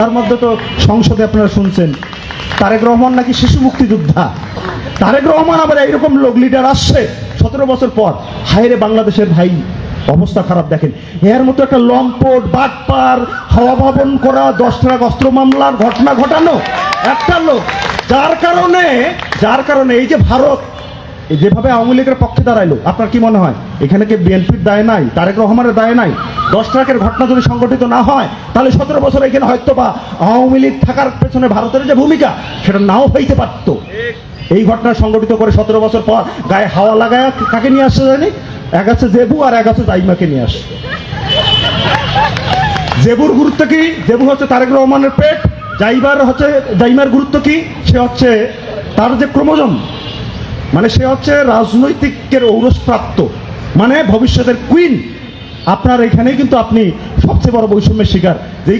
তার মধ্যে তো সংসদে আপনারা শুনছেন তারেক রহমান নাকি শিশু মুক্তিযোদ্ধা। তারেক রহমান আবার এইরকম লোক লিডার আসছে 17 বছর পর। হায়রে বাংলাদেশের ভাই অবস্থা খারাপ। দেখেন এর মতো একটা লম্পট বাটপার হাওয়া ভবন করা 10টা অস্ত্র মামলার ঘটনা ঘটানো একটা লোক, যার কারণে এই যে ভারত যেভাবে আওয়ামী লীগের পক্ষে দাঁড়াইলো, আপনার কি মনে হয় এখানে কি বিএনপির দায় নাই, তারেক রহমানের দায় নাই? 10 ট্রাকের ঘটনা যদি সংগঠিত না হয় তাহলে 17 বছর এখানে হয়তো বা আওয়ামী লীগ থাকার পেছনে ভারতের যে ভূমিকা সেটা নাও হইতে পারত। এই ঘটনা সংগঠিত করে 17 বছর পর গায়ে হাওয়া লাগায় কাকে নিয়ে আসছে জানি? এক আছে জেবু আর এক আছে জাইমাকে নিয়ে আসে। জেবুর গুরুত্ব কি? জেবু হচ্ছে তারেক রহমানের পেট। জাইমার গুরুত্ব কি? সে হচ্ছে তার যে ক্রোমোজোম, মানে সে হচ্ছে রাজনৈতিকের ঔরসপ্রাপ্ত, মানে ভবিষ্যতের কুইন। আপনার এখানেই কিন্তু আপনি সবচেয়ে বড় বৈষম্যের শিকার। যেই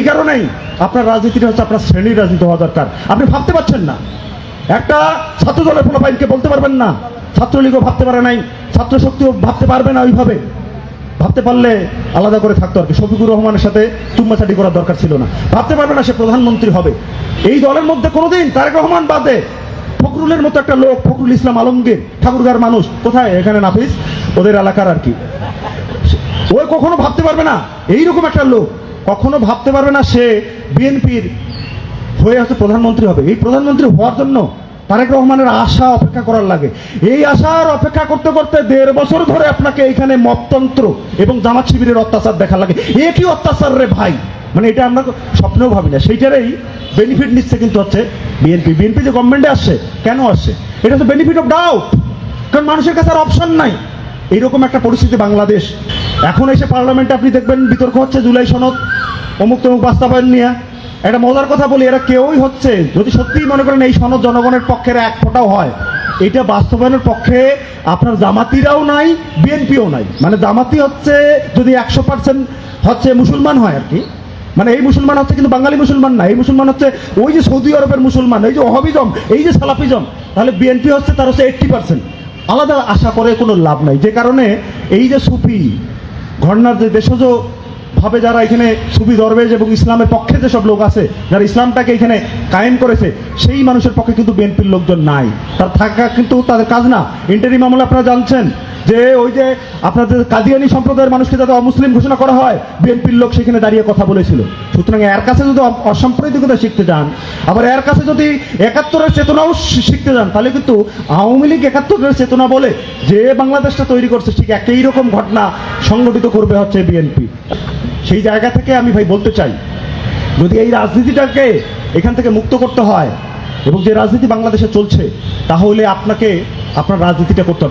কারণেই আপনার রাজনীতিটা হচ্ছে আপনার শ্রেণীর রাজনীতি হওয়া দরকার। আপনি ভাবতে পারছেন না, একটা ছাত্র দলের পোলাপাইনকে বলতে পারবেন না, ছাত্রলীগও ভাবতে পারে নাই, ছাত্র শক্তিও ভাবতে পারবে না। ওইভাবে ভাবতে পারলে আলাদা করে থাকতো আর কি। শফিকুর রহমানের সাথে চুম্মাচাটি করার দরকার ছিল না। ভাবতে পারবে না সে প্রধানমন্ত্রী হবে। এই দলের মধ্যে কোনোদিন তারেক রহমান বাদে ফখরুলের মতো একটা লোক, ফখরুল ইসলাম আলমগীর, ঠাকুরগাঁর মানুষ, কোথায় এখানে নাফিস, ওদের এলাকার আর কি, ওই কখনো ভাবতে পারবে না এইরকম একটা লোক কখনো ভাবতে পারবে না সে বিএনপির হয়ে হচ্ছে প্রধানমন্ত্রী হবে। এই প্রধানমন্ত্রী হওয়ার জন্য তারেক রহমানের আশা অপেক্ষা করার লাগে। এই আশার অপেক্ষা করতে করতে 1.5 বছর ধরে আপনাকে এখানে মপতন্ত্র এবং জামাত শিবিরের অত্যাচার দেখা লাগে। এ কি অত্যাচার রে ভাই, মানে এটা আমরা স্বপ্নেও ভাবি না। সেইটারই বেনিফিট নিচ্ছে কিন্তু হচ্ছে বিএনপি যে গভর্নমেন্টে আসছে। কেন আসছে? এটা তো বেনিফিট অফ ডাউট, কারণ মানুষের কাছে আর অপশন নাই। এইরকম একটা পরিস্থিতি বাংলাদেশ। এখন এসে পার্লামেন্টে আপনি দেখবেন বিতর্ক হচ্ছে জুলাই সনদ অমুক তমুক বাস্তবায়ন নিয়ে। একটা মজার কথা বলি, এরা কেউই হচ্ছে, যদি সত্যিই মনে করেন এই সনদ জনগণের পক্ষের এক ফোঁটাও হয়, এটা বাস্তবায়নের পক্ষে আপনার জামাতিরাও নাই, বিএনপিও নাই। মানে জামাতি হচ্ছে যদি 100% হচ্ছে মুসলমান হয় আর কি, মানে এই মুসলমান হচ্ছে কিন্তু বাঙালি মুসলমান না, এই মুসলমান হচ্ছে ওই যে সৌদি আরবের মুসলমান, এই যে ওহাবিজম, এই যে সালাফিজম, তাহলে বিএনপি হচ্ছে তার হচ্ছে 80%। আলাদা আশা করে কোনো লাভ নাই। যে কারণে এই যে সুফি ঘটনার যে দেশজ ভাবে যারা এখানে সুফি দরবেশ এবং ইসলামের পক্ষে যেসব লোক আছে, যারা ইসলামটাকে এখানে কায়েম করেছে, সেই মানুষের পক্ষে কিন্তু বিএনপির লোকজন নাই। তার থাকা কিন্তু তাদের কাজ না। ইন্টারিম আমলে আপনারা জানছেন যে ওই যে আপনাদের কাদিয়ানি সম্প্রদায়ের মানুষকে যাতে অমুসলিম ঘোষণা করা হয়, বিএনপির লোক সেখানে দাঁড়িয়ে কথা বলেছিল। সুতরাং এর কাছে যদি অসাম্প্রদায়িকতা শিখতে যান, আবার এর কাছে যদি 71-এর চেতনাও শিখতে যান, তাহলে কিন্তু আওয়ামী লীগ 71-এর চেতনা বলে যে বাংলাদেশটা তৈরি করছে, ঠিক একই রকম ঘটনা সংগঠিত করবে হচ্ছে বিএনপি। সেই জায়গা থেকে আমি ভাই বলতে চাই, যদি এই রাজনীতিটাকে এখান থেকে মুক্ত করতে হয় এবং যে রাজনীতি বাংলাদেশে চলছে, তাহলে আপনাকে আপনার রাজনীতিটা করতে হবে।